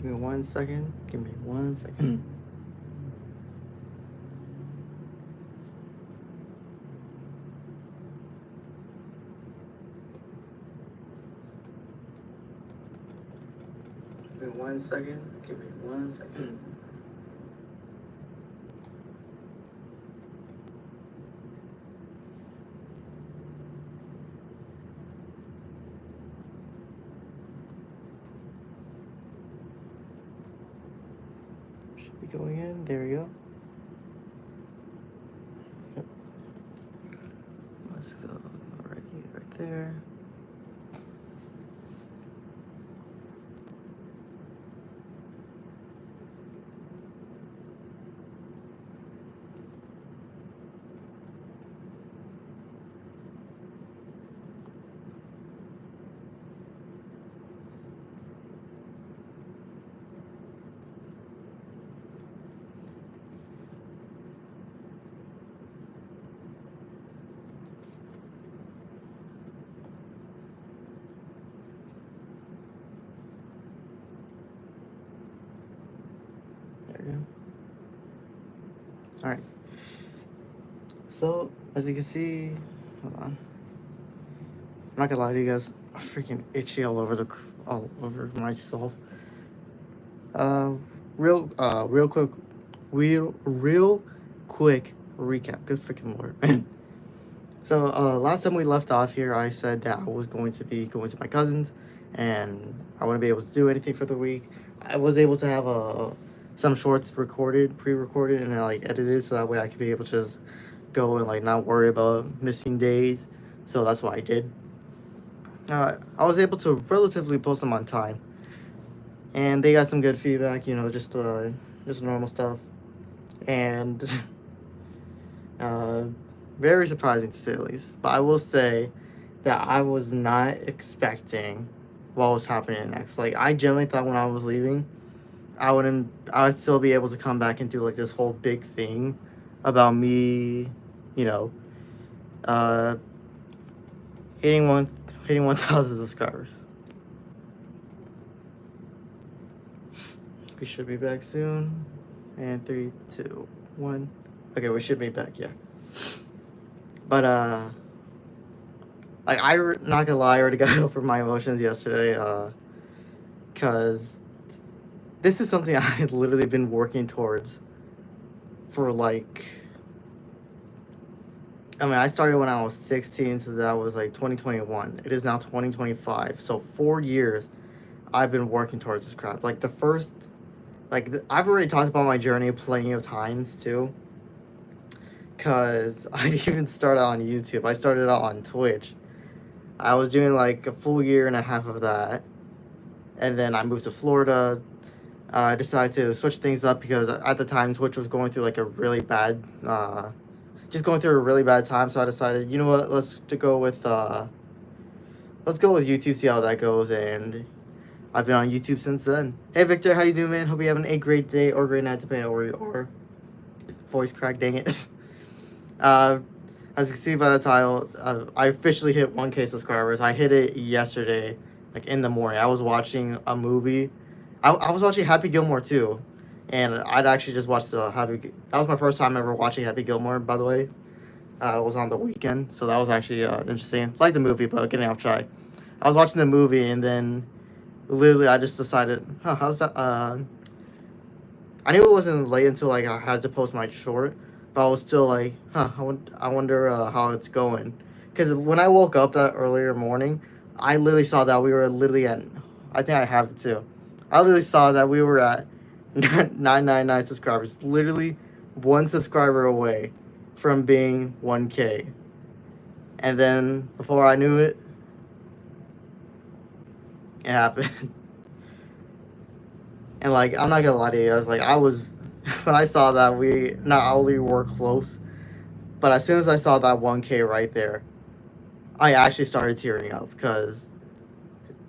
Give me 1 second. Give me 1 second. Give me 1 second. Give me 1 second. Should be going in. There we go. Yep. Let's go right there. There we go. All right. So as you can see, hold on. I'm not gonna lie to you guys. I'm freaking itchy all over myself. Real quick, real quick recap. Good freaking lord, man. So last time we left off here, I said that I was going to be going to my cousin's, and I wouldn't be able to do anything for the week. I was able to have some shorts pre-recorded, and like edited, so that way I could be able to just go and like not worry about missing days. So that's what I did. I was able to relatively post them on time, and they got some good feedback. You know, just normal stuff, and very surprising to say the least. But I will say that I was not expecting what was happening next. Like I genuinely thought when I was leaving, I would still be able to come back and do like this whole big thing about me, you know, hitting 1,000 subscribers. We should be back soon. And 3, 2, 1. Okay, we should be back, yeah. But like not gonna lie, I already got over my emotions yesterday, cause this is something I had literally been working towards for like, I mean, I started when I was 16, so that was like 2021. It is now 2025, so 4 years I've been working towards this crap. Like I've already talked about my journey plenty of times too, because I didn't even start out on YouTube. I started out on Twitch. I was doing like a full year and a half of that, and then I moved to Florida. I decided to switch things up because at the time Twitch was going through like a really bad, just going through a really bad time. So I decided, you know what, let's go with YouTube, see how that goes, and I've been on YouTube since then. Hey Victor, how you doing, man? Hope you having a great day or great night, depending on where you are. Voice crack, dang it. As you can see by the title, I officially hit 1K subscribers. I hit it yesterday, like in the morning. I was watching a movie. I was watching Happy Gilmore too, and I'd actually just watched that was my first time ever watching Happy Gilmore, by the way. It was on the weekend, so that was actually interesting. Like the movie, but getting off track. I was watching the movie, and then literally I just decided, how's that? I knew it wasn't late until like I had to post my short, but I was still like, I wonder how it's going. Because when I woke up that earlier morning, I literally saw that we were literally at, I think I have it too. I literally saw that we were at 999 subscribers. Literally 1 subscriber away from being 1K. And then before I knew it, it happened. And like, I'm not gonna lie to you, when I saw that we not only were close, but as soon as I saw that 1K right there, I actually started tearing up because,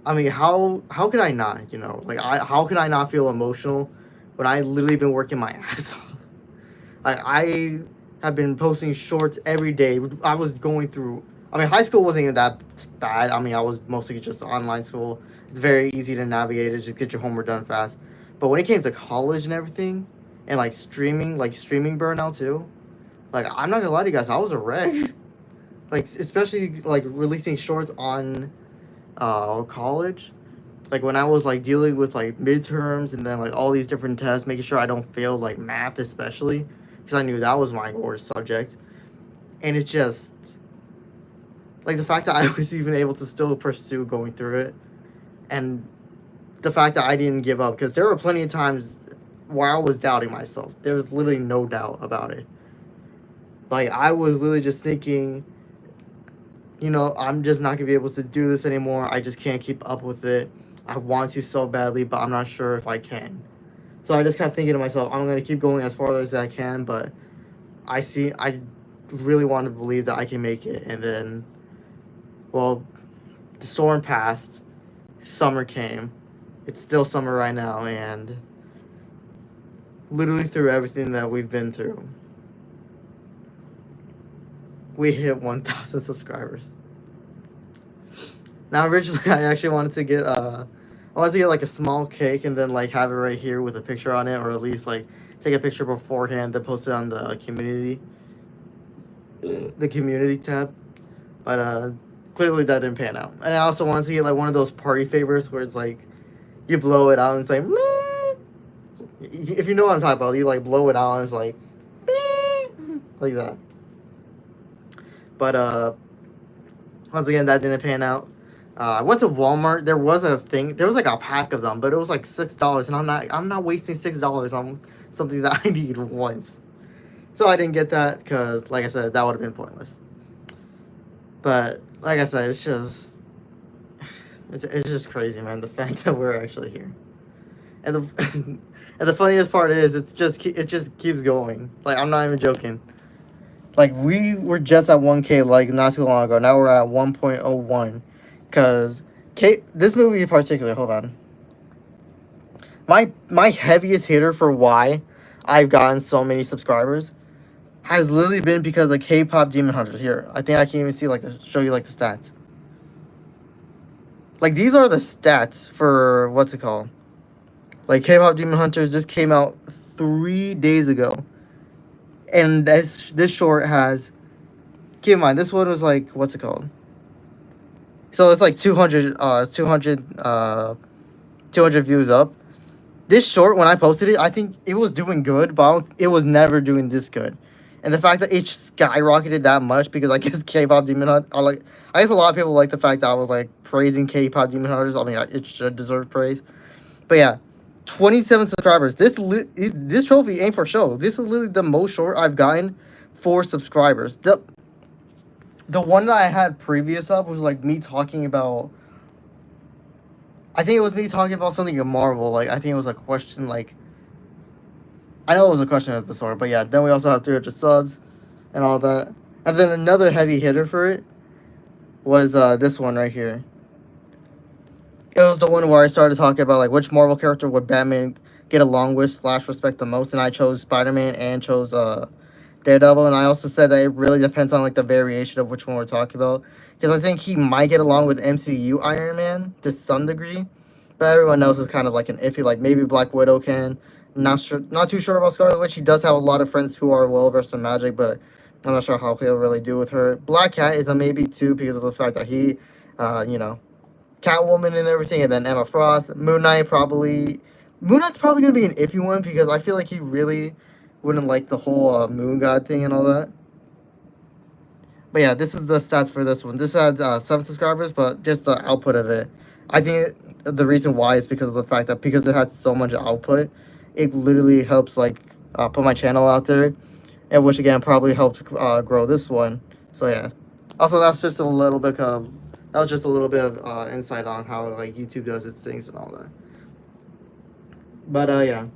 I mean, how could I not, you know? Like, how could I not feel emotional when I literally been working my ass off? Like, I have been posting shorts every day. I was going through, I mean, high school wasn't even that bad. I mean, I was mostly just online school. It's very easy to navigate it, just get your homework done fast. But when it came to college and everything, and like streaming burnout too, like I'm not gonna lie to you guys, I was a wreck. Like especially like releasing shorts on college. Like when I was like dealing with like midterms and then like all these different tests, making sure I don't fail like math especially, because I knew that was my worst subject. And it's just like the fact that I was even able to still pursue going through it, and the fact that I didn't give up, because there were plenty of times where I was doubting myself. There was literally no doubt about it. Like I was literally just thinking, you know, I'm just not gonna be able to do this anymore. I just can't keep up with it. I want to so badly, but I'm not sure if I can. So I just kept thinking to myself, I'm gonna keep going as far as I can, but I really want to believe that I can make it. And then, well, the storm passed, summer came. It's still summer right now, and literally through everything that we've been through, we hit 1,000 subscribers. Now, originally, I actually wanted to get like a small cake and then like have it right here with a picture on it, or at least like take a picture beforehand, then post it on the community tab. But clearly that didn't pan out. And I also wanted to get like one of those party favors where it's like you blow it out and it's like, meh. If you know what I'm talking about, you like blow it out and it's like, meh, like that. But once again, that didn't pan out. I went to Walmart. There was like a pack of them, but it was like $6, and I'm not wasting $6 on something that I need once. So I didn't get that because, like I said, that would have been pointless. But like I said, it's just crazy, man. The fact that we're actually here, and the and the funniest part is it just keeps going. Like I'm not even joking. Like we were just at 1K like not too long ago. Now we're at 1.01. Cause this movie in particular, hold on. My heaviest hitter for why I've gotten so many subscribers has literally been because of K-pop Demon Hunters. Here, I think I can even see show you like the stats. Like these are the stats for what's it called? Like K-pop Demon Hunters. This came out 3 days ago, and this short has. Keep in mind, this one was like what's it called? So it's like 200 views up. This short, when I posted it, I think it was doing good, but it was never doing this good. And the fact that it skyrocketed that much because I guess K-pop Demon Hunt, I guess a lot of people like the fact that I was like praising K-pop Demon Hunters. I mean, it should deserve praise. But yeah, 27 subscribers. This trophy ain't for show. This is literally the most short I've gotten for subscribers. The one that I had previous up was like me talking about. I think it was me talking about something in Marvel. Like I think it was a question. Like I know it was a question of the sort, but yeah. Then we also have 300 subs, and all that. And then another heavy hitter for it was this one right here. It was the one where I started talking about like which Marvel character would Batman get along with / respect the most, and I chose Spider-Man and chose Daredevil, and I also said that it really depends on like the variation of which one we're talking about, because I think he might get along with MCU Iron Man to some degree, but everyone else is kind of like an iffy. Like maybe Black Widow can. Not too sure about Scarlet Witch. He does have a lot of friends who are well versed in magic, but I'm not sure how he'll really do with her. Black Cat is a maybe too because of the fact that he, Catwoman and everything, and then Emma Frost. Moon Knight's probably gonna be an iffy one because I feel like he really wouldn't like the whole moon god thing and all that. But yeah, this is the stats for this one. This had 7 subscribers, but just the output of it. I think the reason why is because of the fact that because it had so much output, it literally helps like put my channel out there, and which again probably helped grow this one. So yeah. Also, that's just a little bit of insight on how like YouTube does its things and all that. But yeah.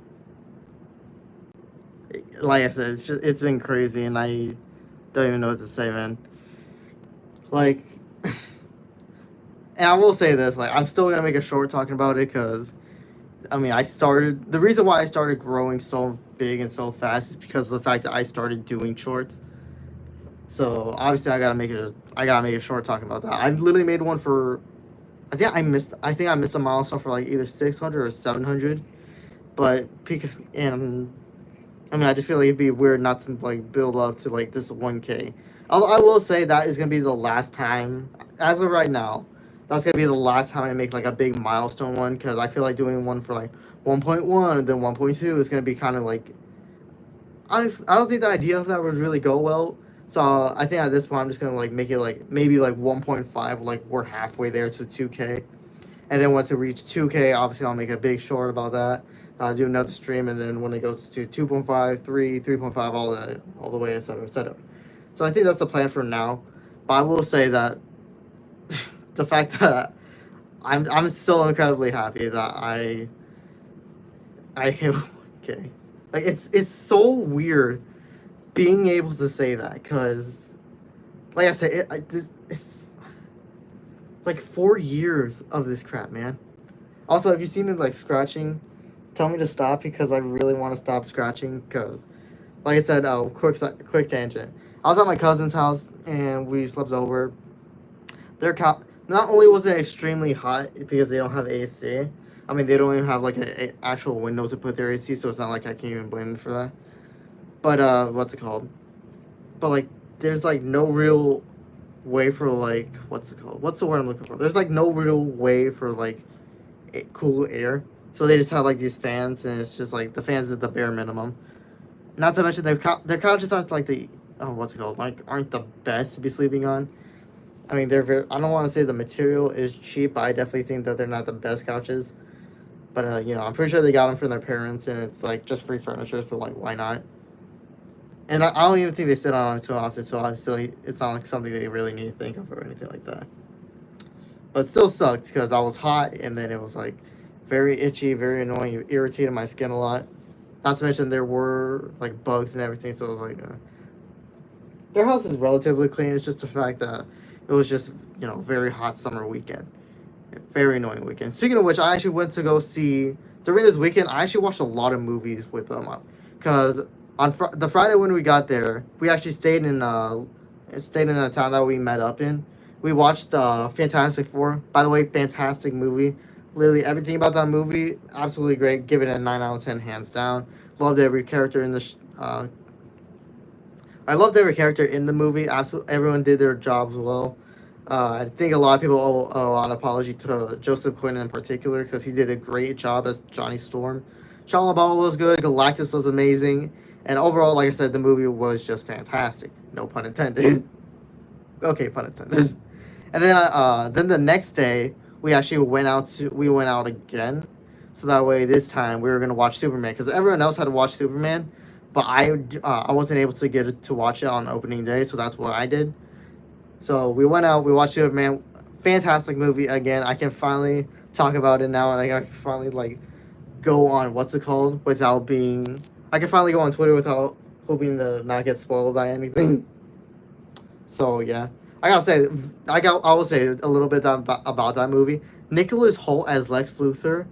Like I said, it's been crazy, and I don't even know what to say, man. Like, and I will say this, like, I'm still gonna make a short talking about it, because, I mean, the reason why I started growing so big and so fast is because of the fact that I started doing shorts. So, obviously, I gotta make a short talking about that. I literally made one for, I think I missed a milestone for, like, either 600 or 700. But because and I mean, I just feel like it'd be weird not to like build up to like this 1K. I will say that is gonna be the last time, as of right now, that's gonna be the last time I make like a big milestone one because I feel like doing one for like 1.1 and then 1.2 is gonna be kind of like I don't think the idea of that would really go well. So I think at this point I'm just gonna like make it like maybe like 1.5, like we're halfway there to 2K, and then once it reaches 2K, obviously I'll make a big short about that. Do another stream, and then when it goes to 2.5, 3, 3.5, all the way, etc., etc. So I think that's the plan for now. But I will say that the fact that I'm still incredibly happy that I hit 1K. Like it's so weird being able to say that because, like I said, it's like 4 years of this crap, man. Also, if you see me like scratching, tell me to stop because I really want to stop scratching. Because, like I said, quick tangent. I was at my cousin's house and we slept over. Not only was it extremely hot because they don't have AC. I mean, they don't even have like an actual window to put their AC, so it's not like I can even blame them for that. But what's it called? But like, there's like no real way for like what's it called? What's the word I'm looking for? There's like no real way for like cool air. So they just have like these fans, and it's just like the fans is the bare minimum. Not to mention their couches aren't like what's it called? Like aren't the best to be sleeping on. I mean they're very. I don't want to say the material is cheap, but I definitely think that they're not the best couches. But I'm pretty sure they got them from their parents, and it's like just free furniture, so like why not? And I don't even think they sit on it too often, so obviously it's not like something they really need to think of or anything like that. But it still sucked because I was hot, and then it was like very itchy, very annoying. It irritated my skin a lot. Not to mention there were like bugs and everything, so it was like their house is relatively clean. It's just the fact that it was just very hot summer weekend, very annoying weekend. Speaking of which, I actually went to go see during this weekend. I actually watched a lot of movies with them because on the Friday when we got there, we actually stayed in the town that we met up in. We watched Fantastic Four. By the way, fantastic movie. Literally everything about that movie, absolutely great. Give it a 9 out of 10, hands down. Loved every character in the. I loved every character in the movie. Absolutely, everyone did their jobs well. I think a lot of people owe a lot of apology to Joseph Quinn in particular because he did a great job as Johnny Storm. Shia LaBeouf was good. Galactus was amazing. And overall, like I said, the movie was just fantastic. No pun intended. Okay, pun intended. And then the next day, we actually went out again. So that way, this time, we were going to watch Superman. Because everyone else had to watch Superman. But I wasn't able to get to watch it on opening day. So that's what I did. So we went out. We watched Superman. Fantastic movie. Again, I can finally talk about it now. And I can finally, like, go on, what's it called? Without being... I can finally go on Twitter without hoping to not get spoiled by anything. So yeah, I will say a little bit about that movie. Nicholas Hoult as Lex Luthor,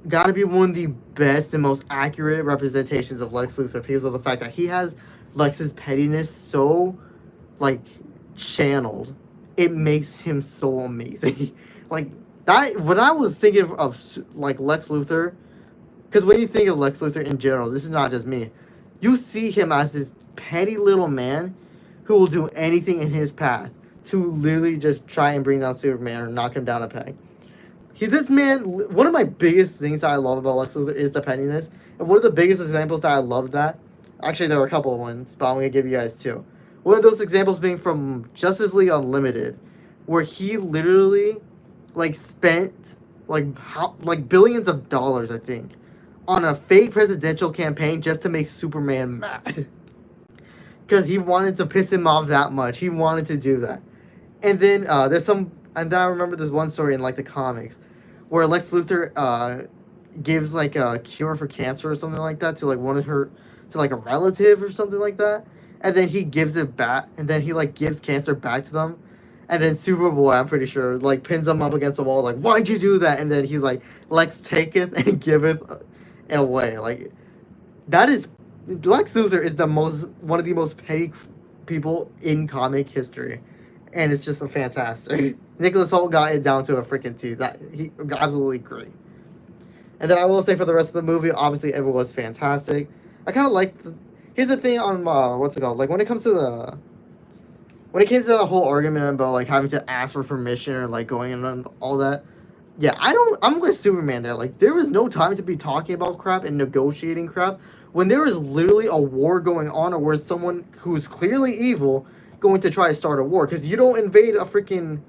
gotta be one of the best and most accurate representations of Lex Luthor because of the fact that he has Lex's pettiness so like channeled. It makes him so amazing. Like that when I was thinking of like Lex Luthor. Because when you think of Lex Luthor in general, this is not just me, you see him as this petty little man who will do anything in his path to literally just try and bring down Superman or knock him down a peg. One of my biggest things that I love about Lex Luthor is the pettiness. And one of the biggest examples that I loved that, actually there were a couple of ones, but I'm going to give you guys two. One of those examples being from Justice League Unlimited, where he literally like spent like billions of dollars, I think, on a fake presidential campaign just to make Superman mad. Because he wanted to piss him off that much. He wanted to do that. And then and then I remember this one story in like the comics where Lex Luthor gives like a cure for cancer or something like that to like to like a relative or something like that. And then he gives it back, and then he like gives cancer back to them. And then Superboy, I'm pretty sure, like pins them up against the wall, like, why'd you do that? And then he's like, Lex taketh and giveth away. Like, that is Lex Luthor is one of the most petty people in comic history, and it's just fantastic. Nicholas Hoult got it down to a freaking T. That he absolutely great. And then I will say for the rest of the movie, obviously it was fantastic. I kind of like the. Here's the thing on what's it called? Like when it comes to the. When it came to the whole argument about like having to ask for permission or like going in and all that, yeah, I'm with Superman there. Like there was no time to be talking about crap and negotiating crap when there is literally a war going on, or where someone who's clearly evil going to try to start a war, because you don't invade a freaking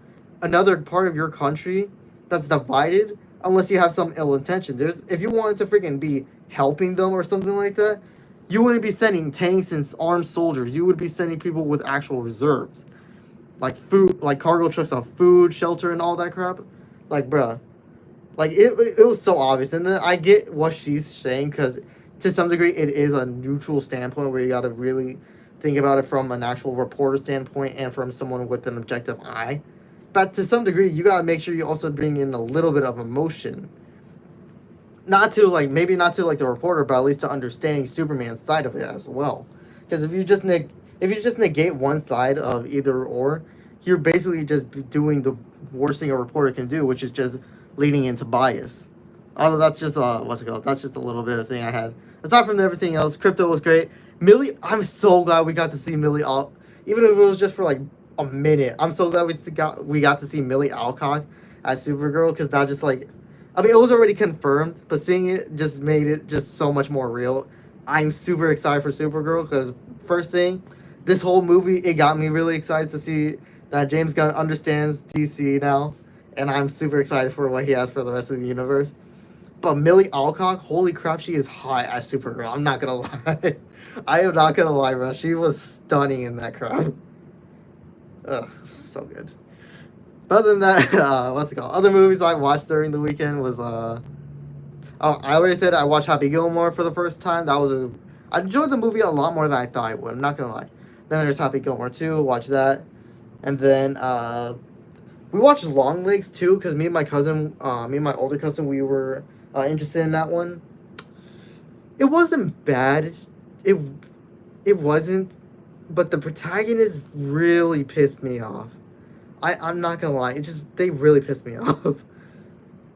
another part of your country that's divided unless you have some ill intention. There's if you wanted to freaking be helping them or something like that, you wouldn't be sending tanks and armed soldiers. You would be sending people with actual reserves, like food, like cargo trucks of food, shelter, and all that crap. Like, bruh, like it was so obvious. And then I get what she's saying, because to some degree it is a neutral standpoint where you got to really think about it from an actual reporter standpoint and from someone with an objective eye. But to some degree, you gotta make sure you also bring in a little bit of emotion. Not to like maybe not to like the reporter, but at least to understanding Superman's side of it as well. Because if you just negate one side of either or, you're basically just doing the worst thing a reporter can do, which is just leading into bias. Although that's just what's it called? That's just a little bit of thing I had. Aside from everything else, Crypto was great. Millie, I'm so glad we got to see Millie all, even if it was just for like a minute. I'm so glad we got to see Millie Alcock as Supergirl, because that just like, I mean, it was already confirmed, but seeing it just made it just so much more real. I'm super excited for Supergirl, because first thing, this whole movie, it got me really excited to see that James Gunn understands DC now, and I'm super excited for what he has for the rest of the universe. But Millie Alcock, holy crap, she is hot as Supergirl. I'm not gonna lie. I am not gonna lie, bro. She was stunning in that crap. Ugh, so good. But other than that, what's it called? Other movies I watched during the weekend was oh, I already said I watched Happy Gilmore for the first time. I enjoyed the movie a lot more than I thought I would. I'm not gonna lie. Then there's Happy Gilmore 2. Watch that, and then we watched Longlegs too, because me and my older cousin, we were interested in that one. It wasn't bad. It wasn't, but the protagonist really pissed me off. I'm not gonna lie, they really pissed me off.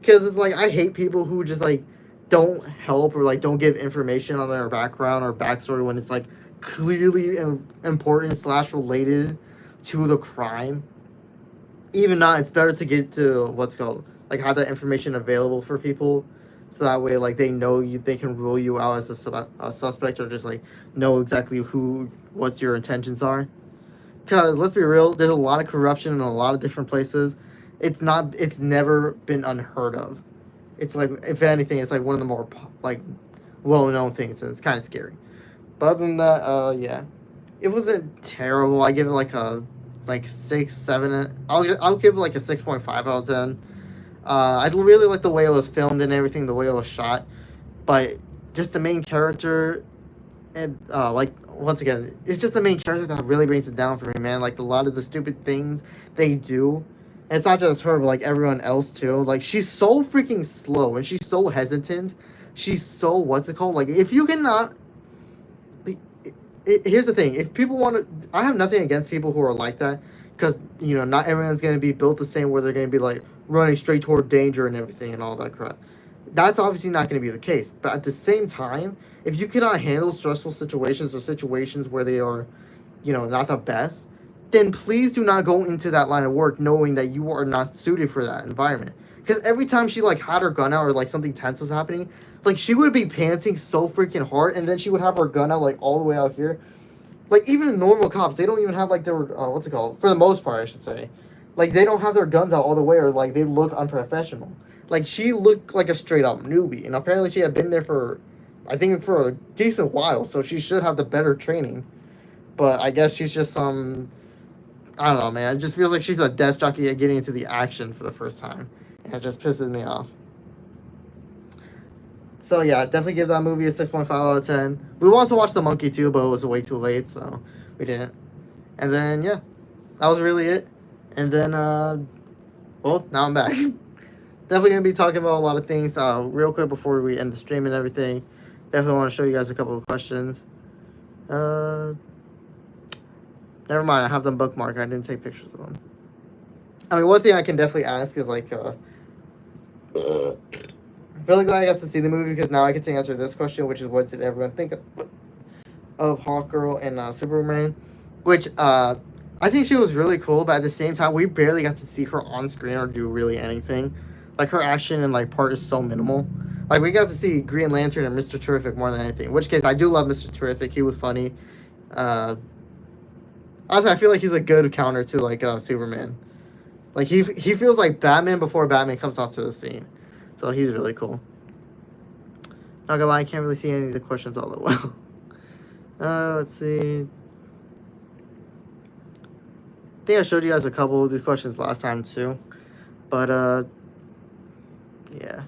Because it's like, I hate people who just like don't help or like don't give information on their background or backstory when it's like clearly important / related to the crime. Even not, it's better to get to what's called, like, have that information available for people, so that way like they know they can rule you out as a suspect, or just like know exactly what your intentions are. Because let's be real, there's a lot of corruption in a lot of different places. It's never been unheard of. It's like, if anything, it's like one of the more like well-known things, and it's kind of scary. But other than that, yeah, it wasn't terrible. I give it like a 6, 7. I'll give it like a 6.5 out of 10. I really like the way it was filmed and everything, the way it was shot, but just the main character, and like, once again, it's just the main character that really brings it down for me, man. Like, a lot of the stupid things they do, and it's not just her, but like everyone else too. Like, she's so freaking slow and she's so hesitant. She's so, what's it called? Like, if you cannot. Here's the thing. If people want to, I have nothing against people who are like that, because not everyone's gonna be built the same, where they're gonna be like running straight toward danger and everything and all that crap. That's obviously not going to be the case. But at the same time, if you cannot handle stressful situations or situations where they are, not the best, then please do not go into that line of work knowing that you are not suited for that environment. Because every time she like had her gun out or like something tense was happening, like she would be panting so freaking hard, and then she would have her gun out like all the way out here. Like, even normal cops, they don't even have like their what's it called? For the most part, I should say. Like, they don't have their guns out all the way, or like they look unprofessional. Like, she looked like a straight up newbie, and apparently she had been there for, I think, for a decent while, so she should have the better training. But I guess she's just I don't know, man. It just feels like she's a desk jockey at getting into the action for the first time, and it just pisses me off. So yeah, definitely give that movie a 6.5 out of 10. We wanted to watch The Monkey too, but it was way too late, so we didn't. And then yeah, that was really it. And then well, now I'm back. Definitely gonna be talking about a lot of things. Real quick before we end the stream and everything, definitely want to show you guys a couple of questions. Never mind, I have them bookmarked. I didn't take pictures of them. I mean, one thing I can definitely ask is like really glad I got to see the movie because now I get to answer this question, which is what did everyone think of Hawkgirl and Superman? Which I think she was really cool, but at the same time, we barely got to see her on screen or do really anything. Like her action and like part is so minimal. Like we got to see Green Lantern and Mr. Terrific more than anything. In which case, I do love Mr. Terrific. He was funny. Also, I feel like he's a good counter to like Superman. Like he feels like Batman before Batman comes onto the scene, so he's really cool. Not gonna lie, I can't really see any of the questions all that well. Let's see. I think I showed you guys a couple of these questions last time too, but yeah.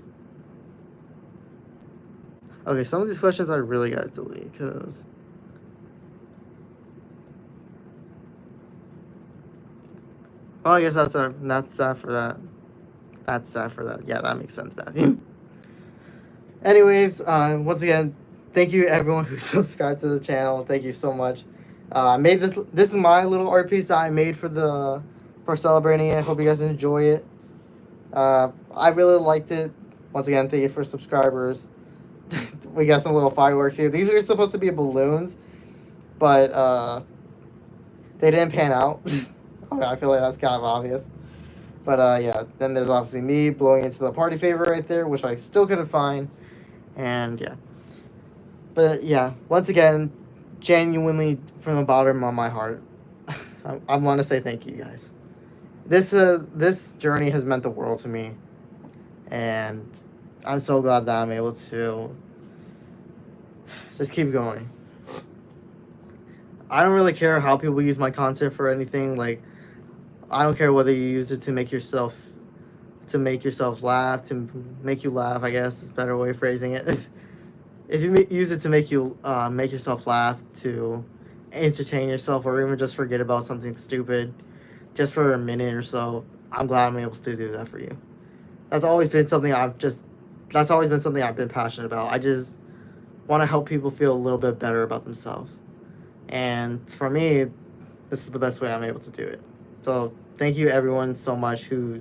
Okay, some of these questions I really gotta delete because. Oh, I guess that's that for that. That's that for that. Yeah, that makes sense, Matthew. Anyways, once again, thank you everyone who subscribed to the channel. Thank you so much. I made this. This is my little art piece that I made for celebrating it. I hope you guys enjoy it. I really liked it. Once again, thank you for subscribers. We got some little fireworks here. These are supposed to be balloons, but they didn't pan out. I feel like that's kind of obvious. But yeah, then there's obviously me blowing into the party favor right there, which I still couldn't find. And yeah. But yeah, once again, genuinely from the bottom of my heart, I want to say thank you guys. This journey has meant the world to me. And I'm so glad that I'm able to just keep going. I don't really care how people use my content for anything. Like, I don't care whether you use it to make yourself laugh, to make you laugh, I guess is a better way of phrasing it. If you use it to make yourself laugh, to entertain yourself, or even just forget about something stupid, just for a minute or so, I'm glad I'm able to do that for you. That's always been something I've been passionate about. I just want to help people feel a little bit better about themselves. And for me, this is the best way I'm able to do it. So thank you everyone so much who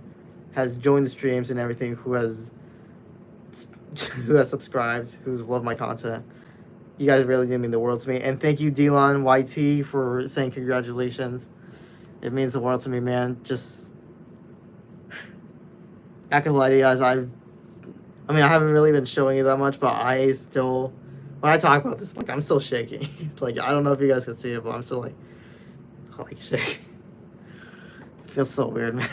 has joined the streams and everything, who has subscribed, who's loved my content. You guys really do mean the world to me. And thank you, Delon YT, for saying congratulations. It means the world to me, man. Just not gonna lie to you guys, I haven't really been showing you that much, but I still, when I talk about this, like, I'm still shaking. Like, I don't know if you guys can see it, but I'm still like shaking. It feels so weird, man.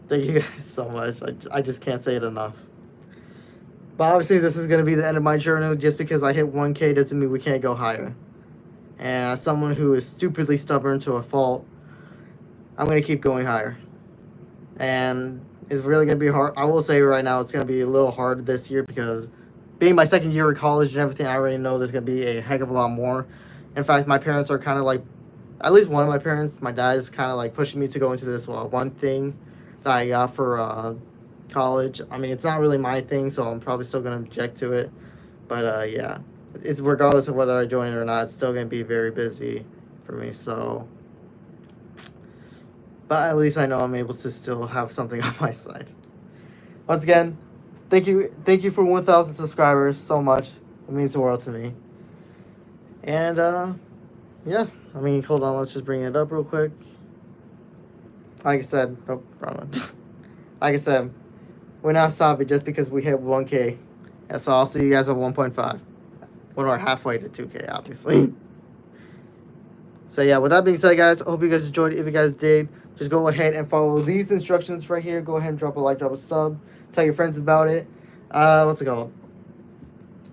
Thank you guys so much. I just can't say it enough. But obviously, this is going to be the end of my journey. Just because I hit 1K doesn't mean we can't go higher. And as someone who is stupidly stubborn to a fault, I'm going to keep going higher. And it's really going to be hard. I will say right now, it's going to be a little hard this year because being my second year of college and everything, I already know there's going to be a heck of a lot more. In fact, my parents are kind of like, at least one of my parents, my dad is kind of like pushing me to go into this one thing that I got for college. I mean, it's not really my thing, so I'm probably still going to object to it. But yeah, it's regardless of whether I join it or not, it's still going to be very busy for me. So, but at least I know I'm able to still have something on my side. Once again, thank you for 1,000 subscribers so much. It means the world to me. And yeah, I mean, hold on, let's just bring it up real quick. Like I said, nope, wrong one. Like I said, we're not stopping just because we hit 1K. And so I'll see you guys at 1.5. When we're halfway to 2K, obviously. So yeah, with that being said, guys, I hope you guys enjoyed it. If you guys did, just go ahead and follow these instructions right here. Go ahead and drop a like, drop a sub. Tell your friends about it. What's it called?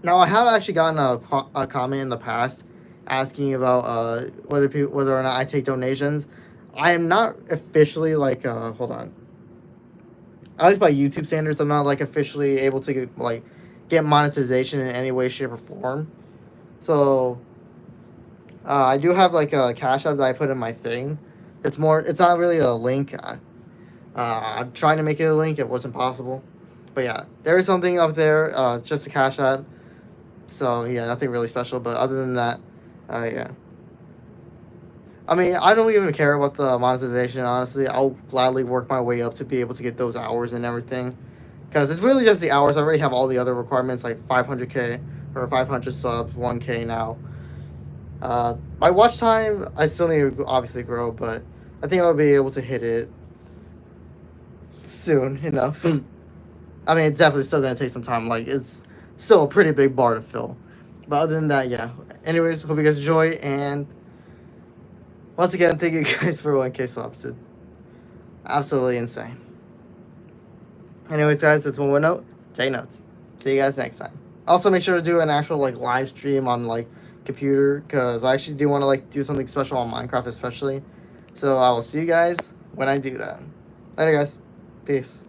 Now, I have actually gotten a comment in the past asking about whether or not I take donations. I am not officially like hold on. At least by YouTube standards, I'm not like officially able to get monetization in any way, shape, or form. So I do have like a Cash App that I put in my thing. It's not really a link. I'm trying to make it a link. It wasn't possible. But yeah, there is something up there. It's just a Cash App. So yeah, nothing really special. But other than that, yeah. I mean, I don't even care about the monetization, honestly. I'll gladly work my way up to be able to get those hours and everything. Because it's really just the hours. I already have all the other requirements, like 500k or 500 subs, 1k now. My watch time, I still need to obviously grow, but I think I'll be able to hit it soon enough. I mean, it's definitely still going to take some time. Like, it's still a pretty big bar to fill. But other than that, yeah. Anyways, hope you guys enjoy. And once again, thank you guys for 1k subs. It's absolutely insane. Anyways, guys, it's 110. Take notes. See you guys next time. Also, make sure to do an actual, like, live stream on, like, computer. Because I actually do want to, like, do something special on Minecraft especially. So I will see you guys when I do that. Later, guys. Peace.